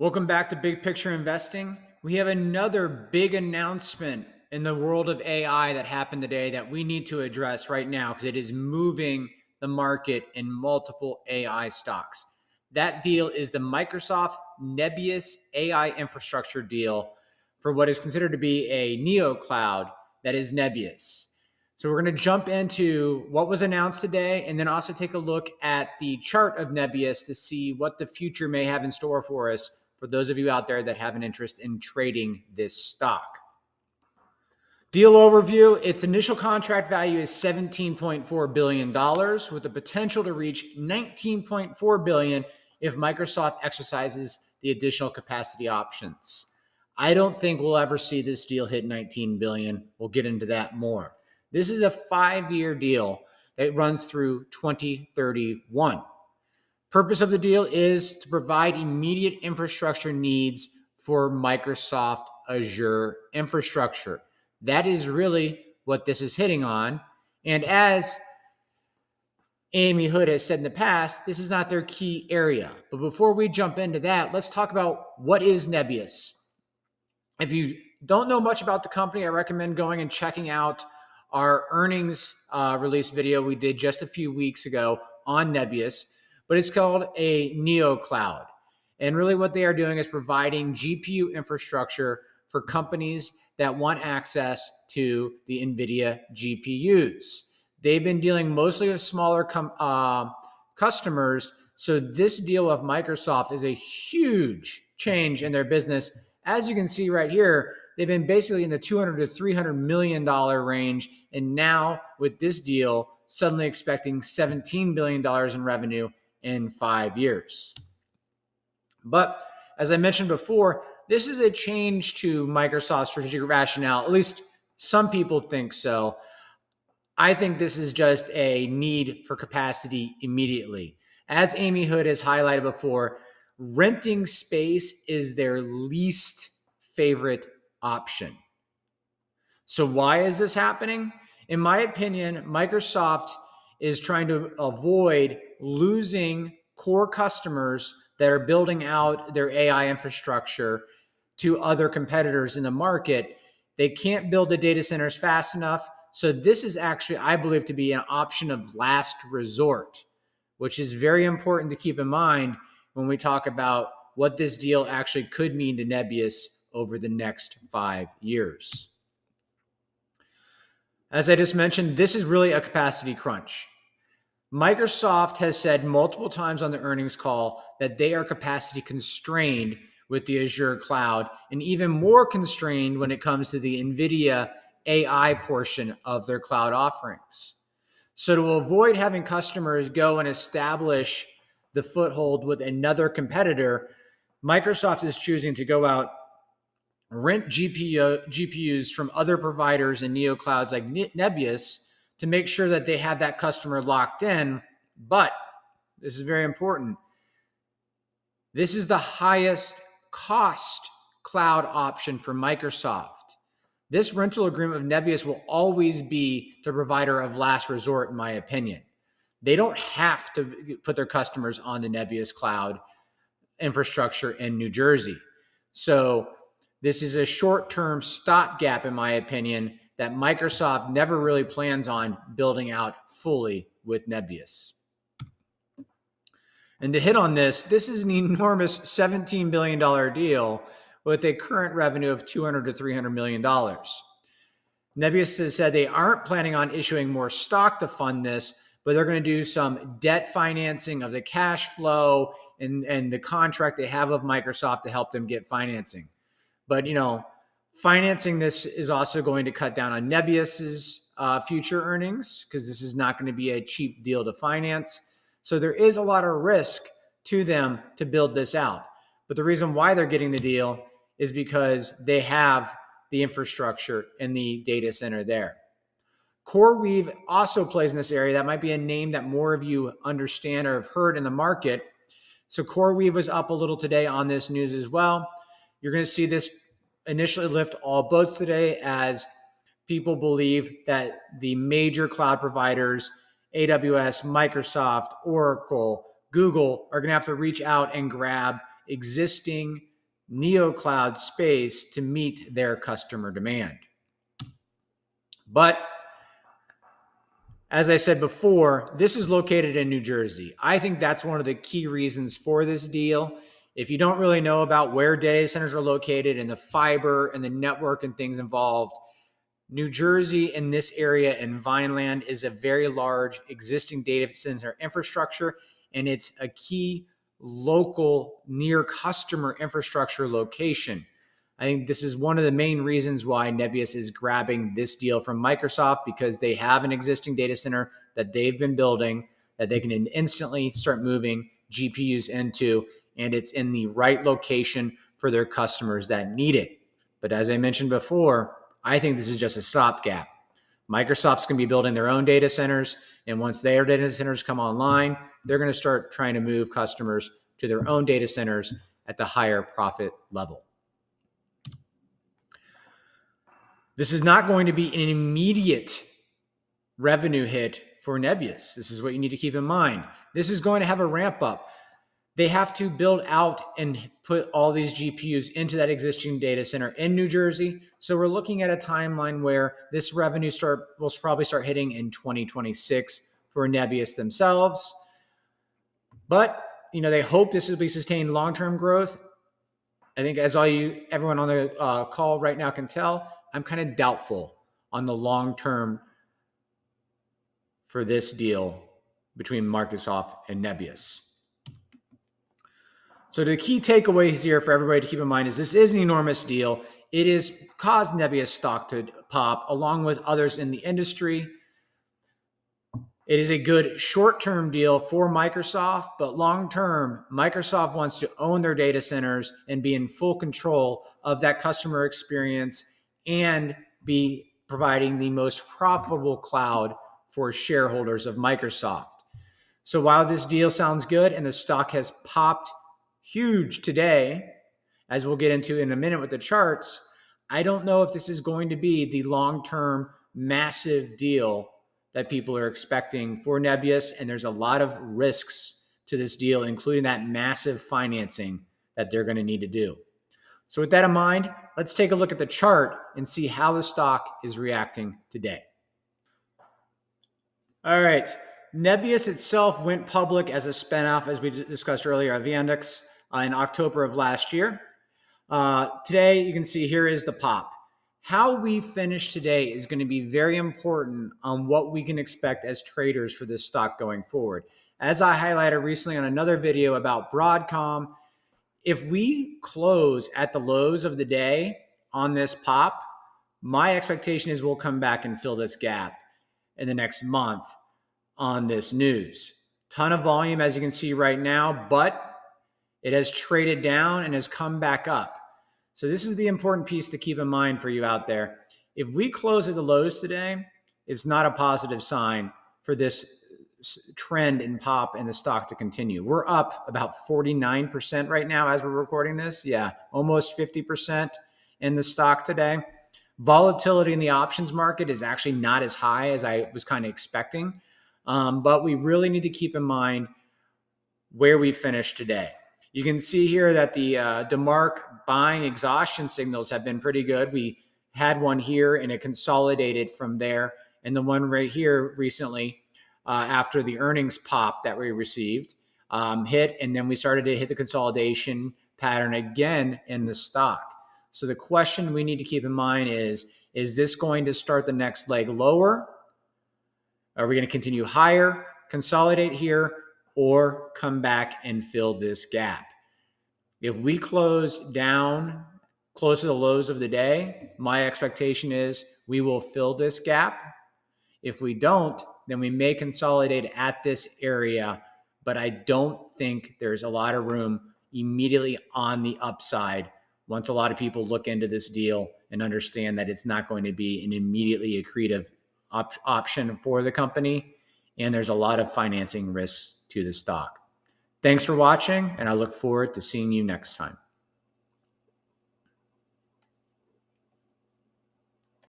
Welcome back to Big Picture Investing. We have another big announcement in the world of AI that happened today that we need to address right now because it is moving the market in multiple AI stocks. That deal is the Microsoft Nebius AI infrastructure deal for what is considered to be a neo cloud that is Nebius. So we're going to jump into what was announced today and then also take a look at the chart of Nebius to see what the future may have in store for us for those of you out there that have an interest in trading this stock. Deal overview, its initial contract value is $17.4 billion with the potential to reach $19.4 billion if Microsoft exercises the additional capacity options. I don't think we'll ever see this deal hit $19 billion. We'll get into that more. This is a 5-year deal that runs through 2031. Purpose of the deal is to provide immediate infrastructure needs for Microsoft Azure infrastructure. That is really what this is hitting on. And as Amy Hood has said in the past, this is not their key area. But before we jump into that, let's talk about what is Nebius. If you don't know much about the company, I recommend going and checking out our earnings release video we did just a few weeks ago on Nebius, but it's called a neo cloud. And really what they are doing is providing GPU infrastructure for companies that want access to the Nvidia GPUs. They've been dealing mostly with smaller customers, so this deal with Microsoft is a huge change in their business. As you can see right here, they've been basically in the $200 to $300 million range, and now with this deal, suddenly expecting $17 billion in revenue in 5 years. But as I mentioned before, this is a change to Microsoft's strategic rationale. At least some people think so. I think this is just a need for capacity immediately. As Amy Hood has highlighted before, renting space is their least favorite option. So why is this happening? In my opinion, Microsoft is trying to avoid losing core customers that are building out their AI infrastructure to other competitors in the market. They can't build the data centers fast enough. So this is actually, I believe, to be an option of last resort, which is very important to keep in mind when we talk about what this deal actually could mean to Nebius over the next 5 years. As I just mentioned, this is really a capacity crunch. Microsoft has said multiple times on the earnings call that they are capacity constrained with the Azure cloud and even more constrained when it comes to the Nvidia AI portion of their cloud offerings. So to avoid having customers go and establish the foothold with another competitor, Microsoft is choosing to go out, rent GPUs from other providers and neoclouds like Nebius to make sure that they have that customer locked in. But this is very important. This is the highest cost cloud option for Microsoft. This rental agreement of Nebius will always be the provider of last resort, in my opinion. They don't have to put their customers on the Nebius cloud infrastructure in New Jersey. So this is a short-term stopgap, in my opinion, that Microsoft never really plans on building out fully with Nebius. And to hit on this, this is an enormous $17 billion deal with a current revenue of $200 to $300 million. Nebius has said they aren't planning on issuing more stock to fund this, but they're going to do some debt financing of the cash flow and the contract they have with Microsoft to help them get financing. But, financing this is also going to cut down on Nebius's future earnings because this is not going to be a cheap deal to finance. So there is a lot of risk to them to build this out. But the reason why they're getting the deal is because they have the infrastructure and the data center there. CoreWeave also plays in this area. That might be a name that more of you understand or have heard in the market. So CoreWeave was up a little today on this news as well. You're going to see this initially lift all boats today as people believe that the major cloud providers, AWS, Microsoft, Oracle, Google, are going to have to reach out and grab existing neocloud space to meet their customer demand. But as I said before, this is located in New Jersey. I think that's one of the key reasons for this deal. If you don't really know about where data centers are located and the fiber and the network and things involved, New Jersey in this area in Vineland is a very large existing data center infrastructure, and it's a key local near customer infrastructure location. I think this is one of the main reasons why Nebius is grabbing this deal from Microsoft, because they have an existing data center that they've been building that they can instantly start moving GPUs into, and it's in the right location for their customers that need it. But as I mentioned before, I think this is just a stopgap. Microsoft's going to be building their own data centers, and once their data centers come online, they're going to start trying to move customers to their own data centers at the higher profit level. This is not going to be an immediate revenue hit for Nebius. This is what you need to keep in mind. This is going to have a ramp up. They have to build out and put all these GPUs into that existing data center in New Jersey. So we're looking at a timeline where this revenue will probably start hitting in 2026 for Nebius themselves. But they hope this will be sustained long-term growth. I think as everyone on the call right now can tell, I'm kind of doubtful on the long term for this deal between Microsoft and Nebius. So the key takeaways here for everybody to keep in mind is this is an enormous deal. It has caused Nebius stock to pop along with others in the industry. It is a good short-term deal for Microsoft, but long-term, Microsoft wants to own their data centers and be in full control of that customer experience and be providing the most profitable cloud for shareholders of Microsoft. So while this deal sounds good and the stock has popped huge today, as we'll get into in a minute with the charts, I don't know if this is going to be the long-term massive deal that people are expecting for Nebius, and there's a lot of risks to this deal, including that massive financing that they're going to need to do. So with that in mind, let's take a look at the chart and see how the stock is reacting today. All right, Nebius itself went public as a spinoff, as we discussed earlier, of Yandex in October of last year. Today, you can see here is the pop. How we finish today is going to be very important on what we can expect as traders for this stock going forward. As I highlighted recently on another video about Broadcom, if we close at the lows of the day on this pop, my expectation is we'll come back and fill this gap in the next month on this news. Ton of volume, as you can see right now, but it has traded down and has come back up. So this is the important piece to keep in mind for you out there. If we close at the lows today, it's not a positive sign for this trend in pop and the stock to continue. We're up about 49% right now as we're recording this. Yeah, almost 50% in the stock today. Volatility in the options market is actually not as high as I was kind of expecting. But we really need to keep in mind where we finished today. You can see here that the DeMark buying exhaustion signals have been pretty good. We had one here and it consolidated from there. And the one right here recently, after the earnings pop that we received, hit, and then we started to hit the consolidation pattern again in the stock. So the question we need to keep in mind is this going to start the next leg lower? Are we going to continue higher, consolidate here, or come back and fill this gap? If we close down close to the lows of the day, my expectation is we will fill this gap. If we don't, then we may consolidate at this area, but I don't think there's a lot of room immediately on the upside once a lot of people look into this deal and understand that it's not going to be an immediately accretive option for the company, and there's a lot of financing risks to the stock. Thanks for watching, and I look forward to seeing you next time.